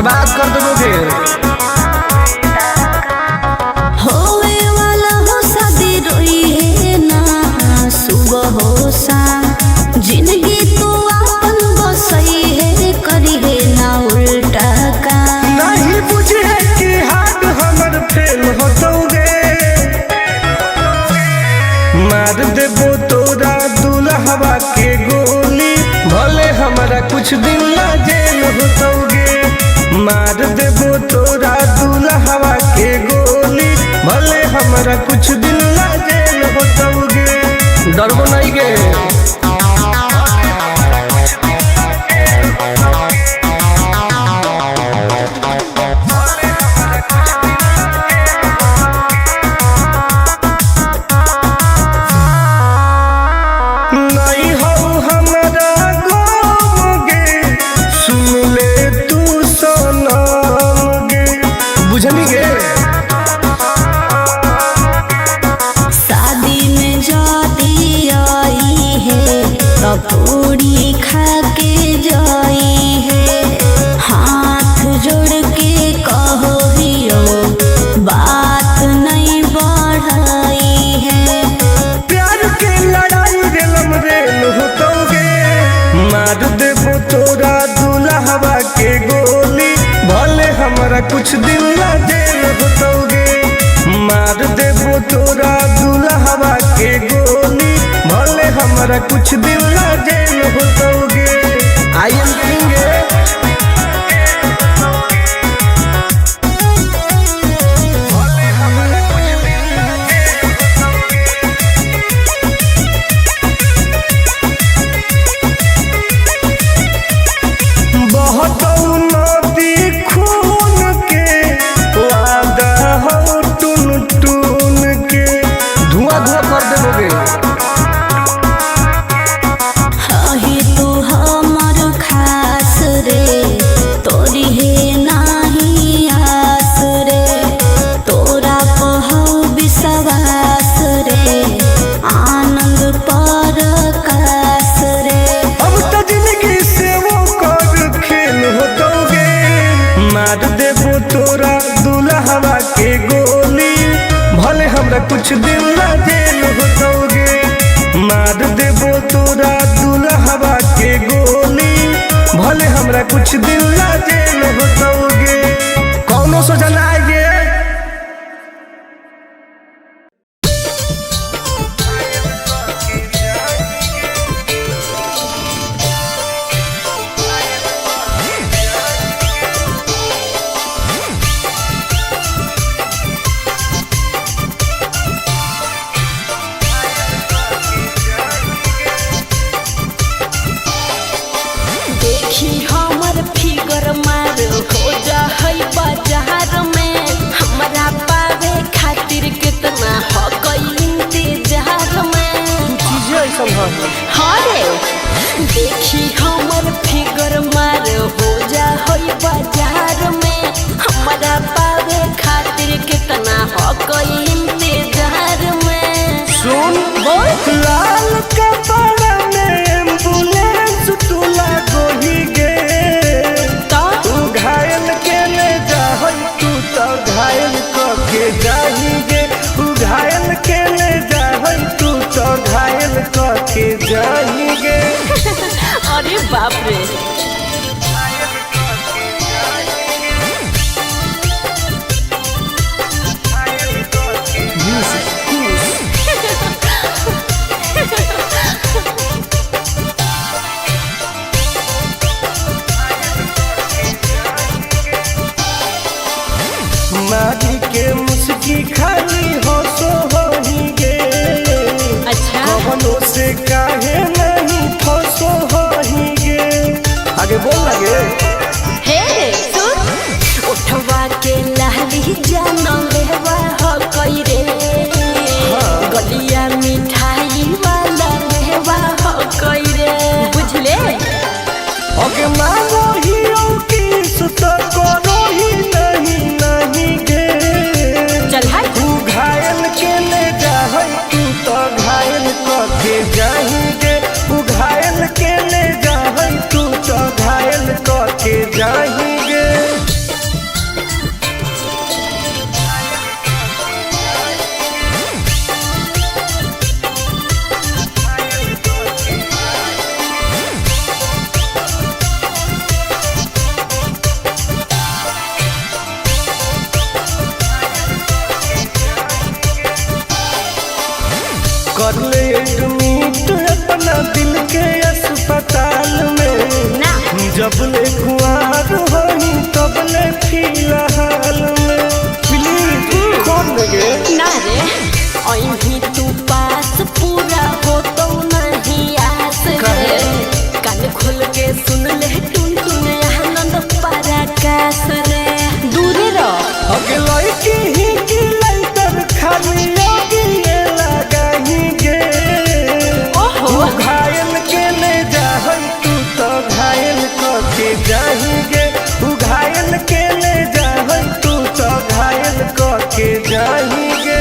बर्बाद कर दोगे। होवे वाला हो शादी रोई है ना सुबह हो शाम, जिंदगी तू अपन बसई है करी है ना उल्टा काम। नहीं बुझे कि हाथ हमर फेल होतोगे, मार देबो तोरा दुल्हवा के गोली, भले हमारा कुछ दिन ना जेल होतोगे। मार देबो तोरा दुल्हवा के गोली, भले हमारा कुछ दिन ना जेल होतोगे। डरबो नहीं गे। शादी में जाती आई है पूरी खा के जाई है, हाथ जोड़ के कहो हियो बात नहीं बढ़ाई है। प्यार के लड़ाई रेलम रेल होतोगे, मार देबो तोरा दुल्हवा के गोली, भले हमारा कुछ दिन ना जेल होतोगे। मार देबो तोरा दुल्हवा के गोली, भले हमारा कुछ दिन ना जेल होतोगे। I am king. मार देबो तोरा दुल्हवा के गोली, भले हमरा कुछ दिन ना जेल होतोगे। मार देबो तोरा दुल्हवा के गोली, भले हमरा कुछ दिन ना जेल होतोगे। कौनो सोचा ना आइए। हमर फिगर मार हो जा है बाजार में, हमरा पावे खातिर कितना हो गई इंतजार में। हरे देखी हमर फिगर मार हो जा है बाजार में, हमरा पावे खातिर कितना हो गई इंतजार में। सुन बोल लाल कपड़ा में एम्बुलेंस तुला गोही गे, तू घायल के ले जाहई, तू तो घायल के जाही गे। तू घायल के ले जाहई, तू तो घायल के जाही गे। अरे बाप रे। मारी के मुस्की खाली हो सो होही गे। अच्छा कवनो से काहे नहीं फसो होही गे। आगे बोल लगे। हे सुन उठवा के लाली जाना लेवा हो कई रे, गलिया मिठाई वाला लेवा हो कई रे, बुझले। ओके मानो ही की सुत करो ही नहीं गे। चल हाय तू घायल के ले जाहई, तू तो घायल के जाही गे। तू घायल के ले जाहई, तू तो घायल के जबले कुआर होई तबले फिलहाल में प्लीज खोल गे ना रे अभी तू पास पूरा हो तो नहीं आस रे कान खोल के सुन ले टुन टुन आनंद पराकाश रे दूरे रह अगलाई की ही की लाइटर खाली लगी लगाही गे ओहो घायल के ले जाहई तू तो घायल के जाही गे तू घायल के ले जाहई तू तो घायल के जाही गे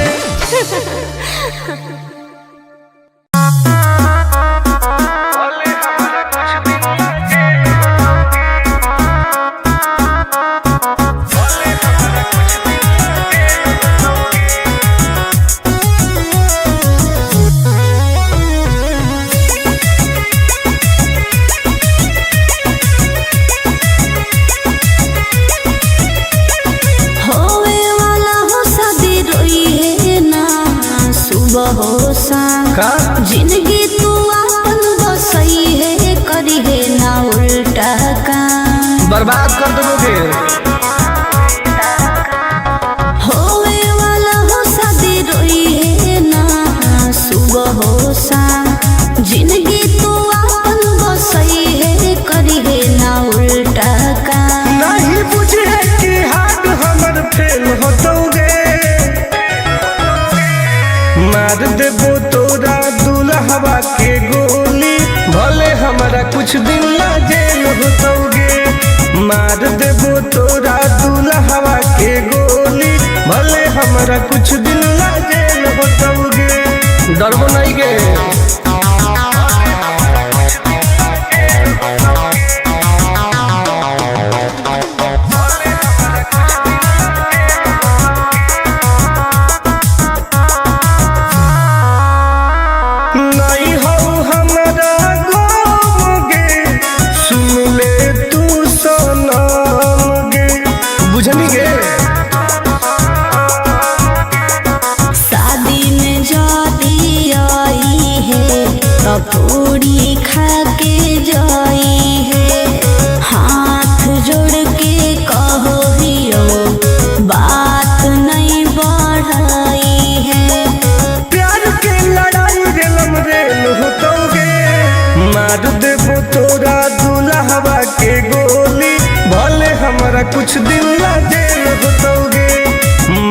जिंदगी तू अपन बसई है करी है ना उल्टा काम बर्बाद कर दोगे होवे वाला हो शादी रोई है ना सुबह हो शाम जिंदगी तू अपन बसई है करी है ना उल्टा काम नहीं बुझे कि हाथ हमर फेल होतोगे मार देबो तोरा दुल्हवा के गोली भले हमारा कुछ दिन ला जेल होतोगे मार देबो तोरा दुल्हवा के गोली भले हमारा कुछ दिन ला जेल होतोगे डरबो नहीं गे पूरी खा के जाई है हाथ जोड़ के कहो हियो बात नहीं बढ़ाई है प्यार के लड़ाई रेलम रेल होतोगे मार देबो तोरा दुल्हवा के गोली भले हमारा कुछ दिन ला जेल होतोगे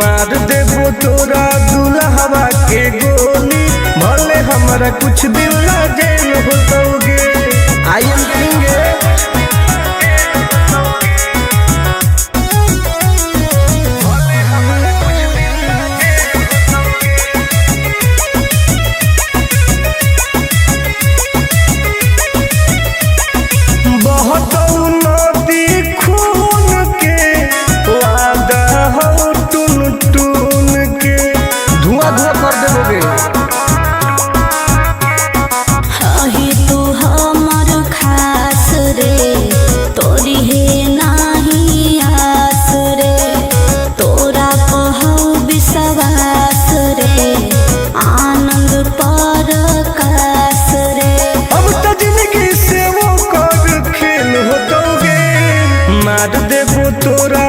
मार देबो तोरा दुल्हवा के गोली भले हमारा कुछ दिन ला जेल होतोगे आई एम किंग बहुत नदी खून के वादा हो टून टून के धुआं धुआं कर देबोगे ही तू हमर खास रे तोरी है नाही आस रे तोरा कहू विश्वास रे आनंद परकाश रे अब तो जिंदगी से वो कर खेल होतोगे मार देबो तोरा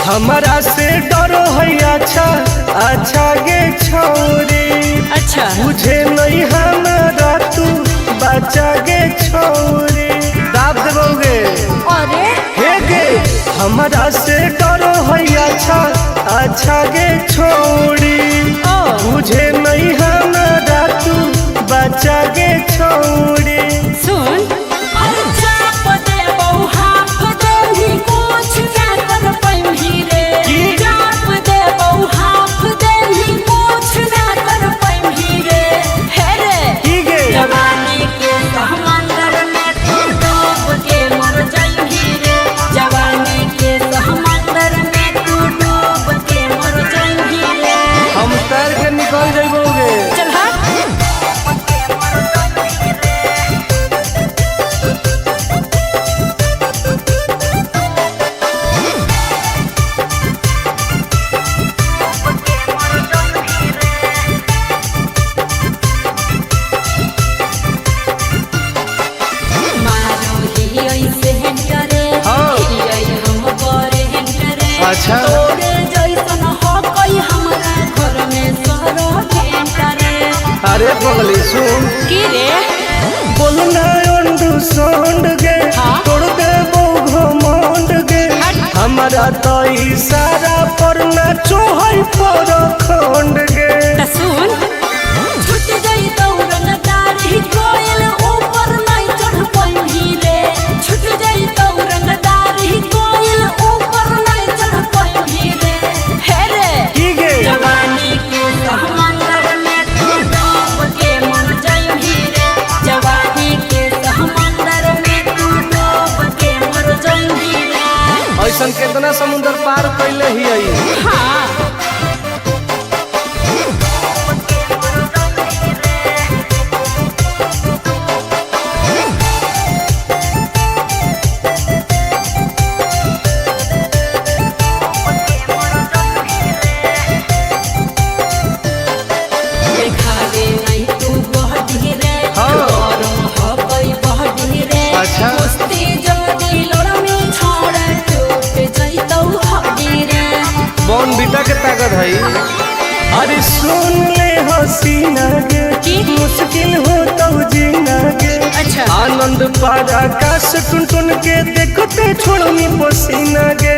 हमारा से डरो है अच्छा अच्छा गे छोरी अच्छा मुझे नहीं हमारा तू बचा गे छोरी दाब देबोगे अरे हे गे हमारा से डरो है अच्छा अच्छा गे छोरी मुझे नहीं हमारा तू बचा गे छोरी सुन चाप दे बहु हाफ दे ही कुछ क्या कर पैंभी रे चाप दे बहु हाफ दे ही कुछ ना कर पैंभी रे हे रे की गे जवानी के समंदर में तू डूब के मर जाएगी रे जवानी के समंदर में तू डूब के मर जाएगी रे पगली सुन की रे बोलना अंडू सोंड गे हाँ? तोड़ दे घमंड गे हमारा तो इशारा पर ना चोहई पर खंड गे त सुन छूट गई दौड़न दारी कोयल ऊपर नहीं चढ़ पाई रे छूट गई दौड़न दारी कोयल ऊपर नहीं चढ़ पाई रे हे रे की गे जवानी के समंदर में तू डूब के मर जाई रे जवानी के समंदर में तू डूब के मर जाई रे ऐसन कितना समुंदर पार कैले ही आई हाँ देखावे नहीं तू बहडी रे हाँ। गरम हबई बहडी रे अच्छा। कुश्ती जदी लड़मी छोड़ टूट जइतौ हबी रे बॉन बीटा के ताकत है अरे सुन ले हसीना गे की? मुश्किल हो तो जीना गे अच्छा आनंद पार आकाश टुन टुन के देखते छोड़नी पसीना गे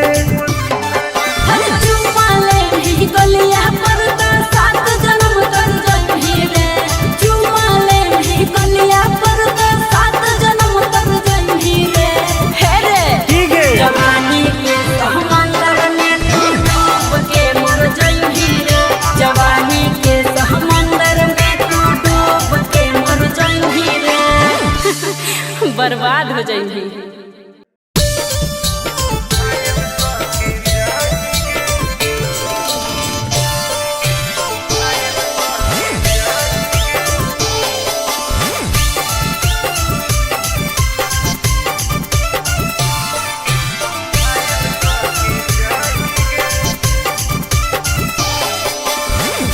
हर चुमाले भी गलिया पर तो सात जन्म कर जइही रे चुमाले भी गलिया पर तो सात जन्म कर जइही रे हे रे की गे जवानी के समंदर में तू डूब के मर जाई रे जवानी के समंदर में तू डूब के मर जाई रे बर्बाद हो जाई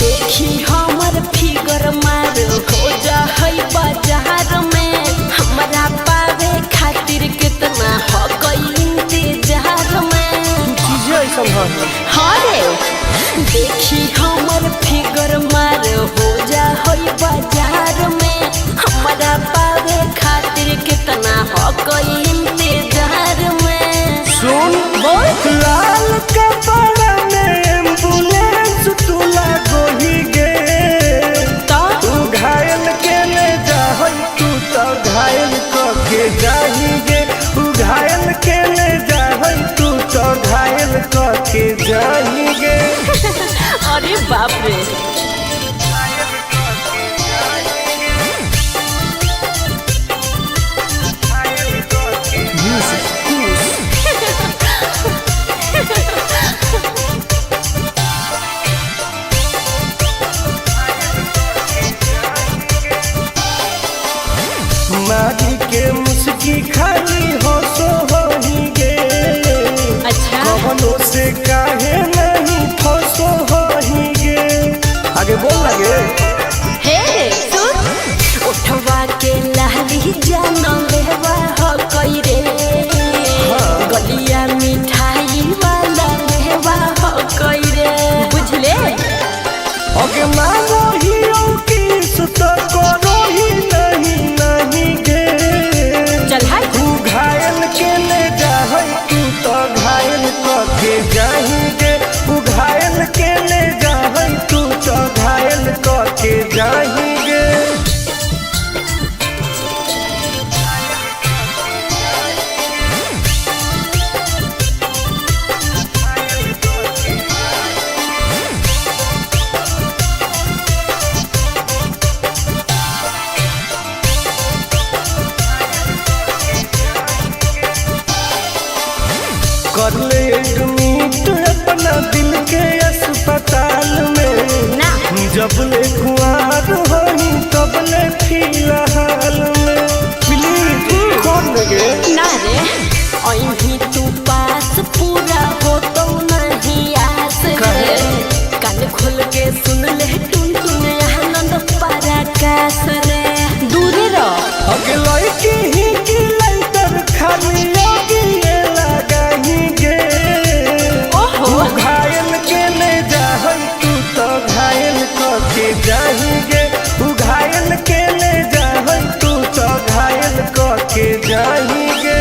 देखी हमर फिगर मार हो जा है बाजार में हमरा पावे खातिर कितना हो गई इंतजार में चीजें ऐसा है हाँ रे देखी हमर फिगर मार हो जा है बाजार में हमरा पावे खातिर कितना हो गई इंतजार में सुन बोल लाल कपड़ा में एम्बुलेंस तू लागोही गे तो तू घायल के ले जाहई तू तो घायल के जाही गे तू घायल के ले जाहई तू तो घायल के जाही गे अरे बाप रे मारी के मुस्की खाली हो सो होही गे अच्छा कवनों से काहे नहीं फसो होही गे आगे बोल लगे हे सुन उठवा के लहरी जान लेवा हो कई रे गलिया मिठाई वाला लेवा हो कई रे बुझले ओके मांगो ही किस तो करो ही नहीं गे चल हाय तू घायल के ले जाहई तू तो घायल के जाही गे तू घायल के ले जाहई तू तो घायल के जाही गे कर ले एडमिट अपना दिल के अस्पताल में ना जब ले कुआर होही तब ले फिलहाल में प्लीज कौन लगे ना रे अहीं तू पास पूरा हो तो नहीं आस रे कान खोल के सुन ले टुन टुन आनंद पराकाश रे दूर रह अगे लड़की ही की लंतर खाली योगी ये लगाही गे ओहो तू घायल के ले जाहई तू तो घायल के जाही गे तू घायल के जाएंगे।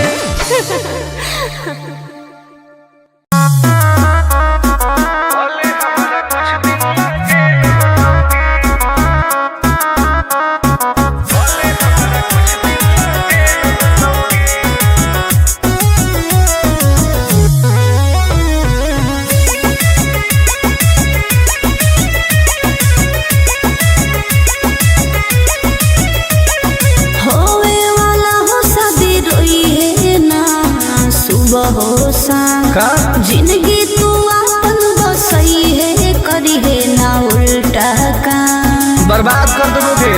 जिंदगी तू अपन बसई है करी है ना उल्टा काम बर्बाद कर दोगे।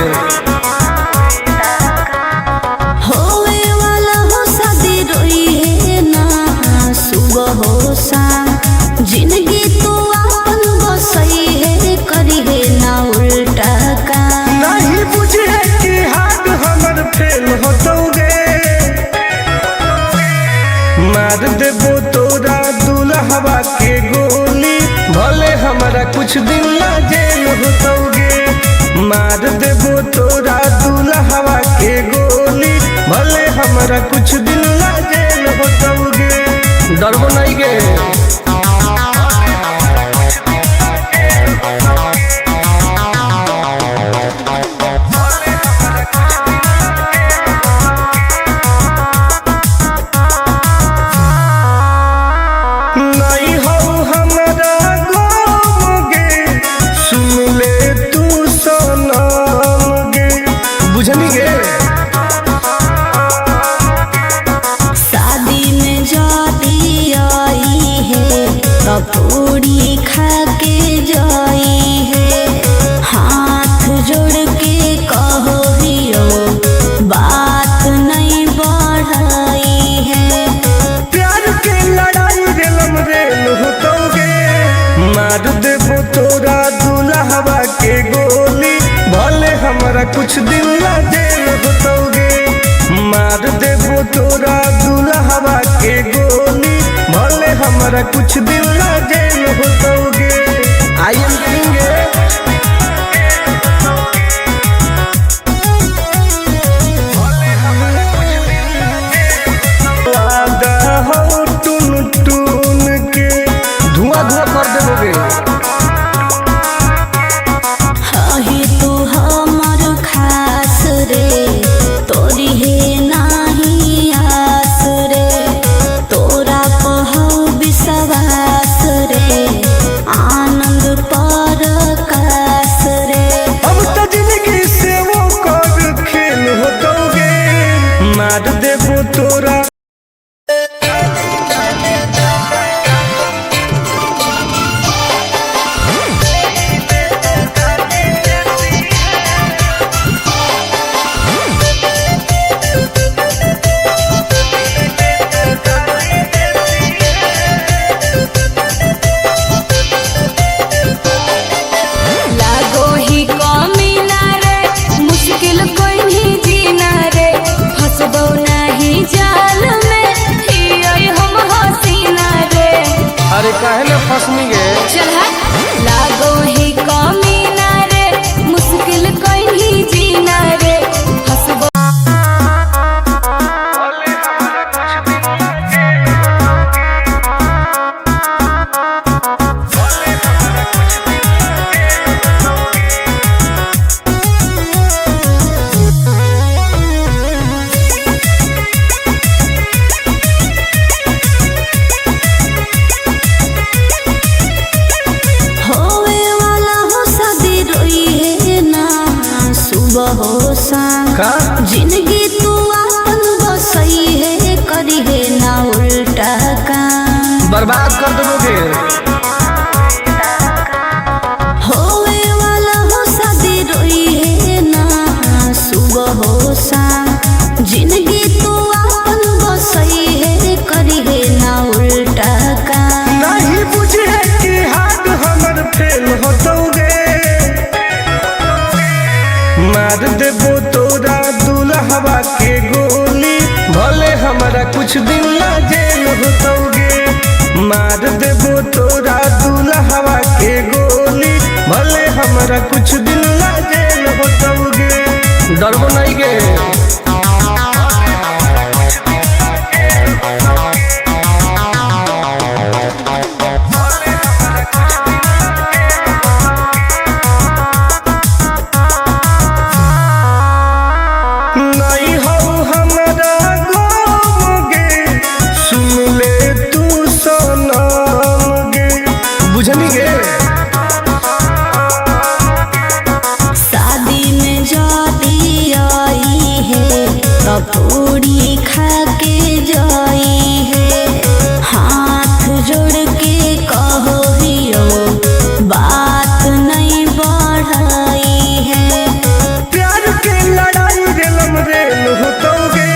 होवे वाला हो शादी रोई है ना सुबह हो शाम जिंदगी तू अपन बसई है करी है ना उल्टा काम नहीं बुझे कि हाथ हमर फेल होतोगे मार देबो तोरा दुल्हवा के गोली भले हमारा कुछ दिन ला जेल होतोगे मार देबो तोरा दुल्हवा के गोली भले हमारा कुछ दिन ला जेल होतोगे डरबो नहीं गे। पूरी खा के जाई है हाथ जोड़ के कहो हियो बात नहीं बढ़ाई है प्यार के लड़ाई रेलम रेल होतोगे मार देबो तोरा दुल्हवा के गोली भले हमारा कुछ दिन ला जेल होतोगे मार देबो तोरा दुल्हवा के गोली भले हमारा कुछ दिन ला जेल होतोगे। आई एम किंग वादा हो टून टून के धुआं धुआं कर देबोगे। हाही तू हमर खास रे तोरी है नाही आस रे तोरा पहौ विश्वास रे आनंद पर कास रे अब तो जिंदगी से वो कर खेल होतोगे मार देबो तोरा काहे न फसनी गे चल लागो ही कमीना रे मुश्किल कहीं जीना रे हसबो जिंदगी तू अपन बसई है करी है ना उल्टा काम बर्बाद कर दोगे। होवे वाला हो शादी रोई है ना सुबह हो शाम जिंदगी तू अपन बसई है करी है ना उल्टा काम नहीं बुझे कि हाथ हमर फेल होतोगे मार देबो तोरा दुल्हवा के गोली भले हमारा कुछ दिन ला जेल होतोगे मार देबो तोरा दुल्हवा के गोली भले हमारा कुछ दिन ला जेल होतोगे डरबो नहीं गे। पूरी खा के जाई है। हाथ जोड़ के कहो हियो बात नहीं बढ़ाई है। प्यार के लड़ाई रेलम रेल होतोगे,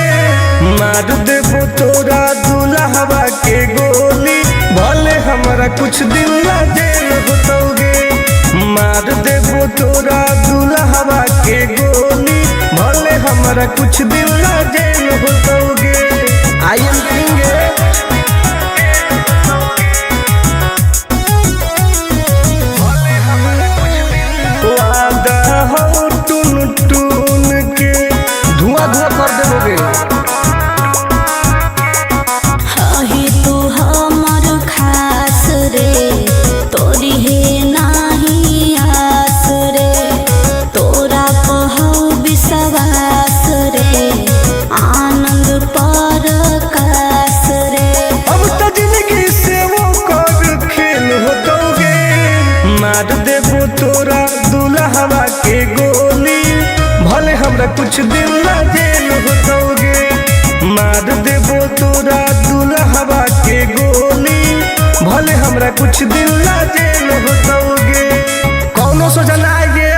मार देबो तोरा दुल्हवा के गोली, भले हमरा कुछ दिन ला जेल होतोगे। मार देबो तोरा दुल्हवा के गोली, भले हमरा कुछ दिन ला जेल होतोगे। आई एम किंग वादा हो टून टून के धुआं धुआं कर देबोगे। हाही तू हमर खास रे, तोरी है नाही आस रे। तोरा कहौ विश्वास रे, आनंद परकाश रे। अब तो जिंदगी से वो कर खेल होतोगे, मार देबो तोरा दुल्हवा के गोली, भले हमरा कुछ दिन ला जेल होतोगे। मार देबो तोरा दुल्हवा के गोली, भले हमरा कुछ दिन ला जेल होतोगे। कौनो सोचा ना आएगे।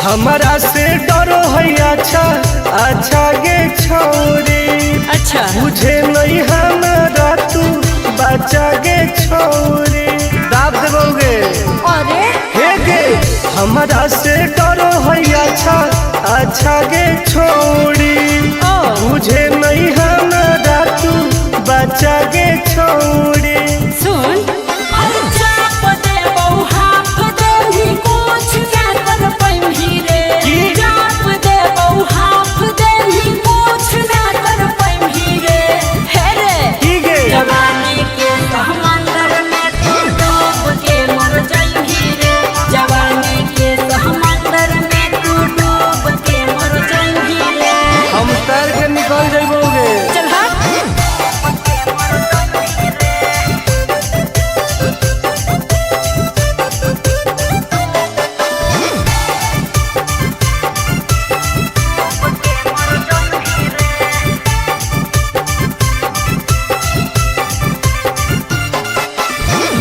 हमारा से डरो है अच्छा अच्छा गे छोरी, अच्छा मुझे नहीं हमारा तू बचा गे छोरी। दाब देबोगे अरे हे गे, हमारा से डरो है अच्छा अच्छा गे छोरी, मुझे नहीं हमारा तू बचा गे छोरी। सुन चाप दे बहु हाफ दे ही कुछ क्या कर पैंभी रे। चाप दे बहु हाफ दे ही कुछ ना कर पैंभी रे। हे रे ठीक है जवानी के समंदर में तू डूब के मर जाएंगी रे। जवानी के समंदर में तू डूब के मर जाएंगी रे। हम तैर के निकल जाइबोगे। चल हट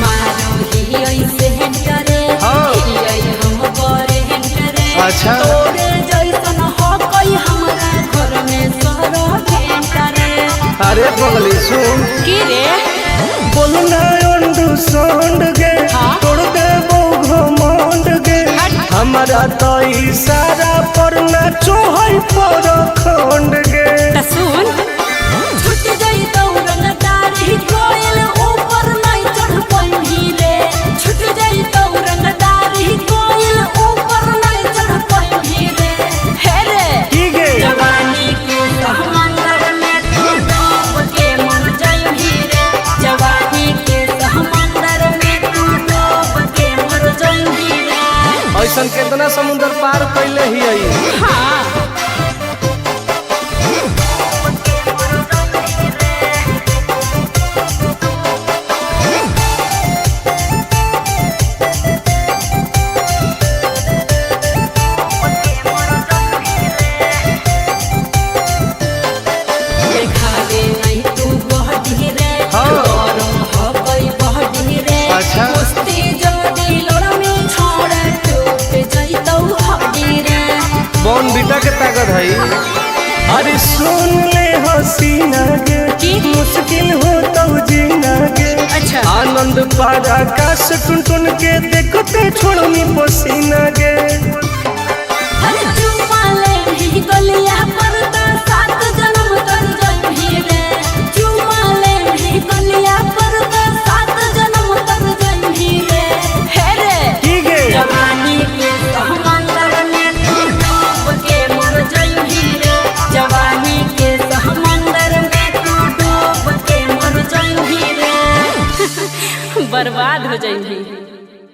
मारो ही ऐसे हेंटरे हाँ। ही हम बड़े हेंटरे। अच्छा। तोरे जैसन हो कोई हमरा घर में सरो हेंटरे। अरे बगली सुन की रे बोलना अंडू सोंड गे, हाँ? तोड़ देबो घमंड गे। हमारा तो इशारा पर ना चोहई पर खंड गे। त सुन छुट गई दौरन दारी कोयल ऊपर नहीं चढ़ पैंभी रे। छुट गई दौरन दारी कोयल ऊपर नहीं चढ़ पैंभी रे। हे रे ठीक है जवानी के समंदर में तू डूब के मर जाएंगी रे। जवानी के समंदर में तू डूब के मर जाएंगी रे। ऐसन कितना समुंदर पार कैले ही आई। हाँ देखावे नहीं तू बहटी रे। हाँ। गरम हो गई बहटी रे। अच्छा। कुश्ती जोड़ी लड़मी छोड़ टूट जइतौ हड्डी रे। बॉन बीटा के ताकत है। अरे सुन ले हसीना गे, की? मुश्किल हो तो जीना गे। अच्छा। आनंद पार आकाश टुन टुन के देखते छोड़नी पसीना गे।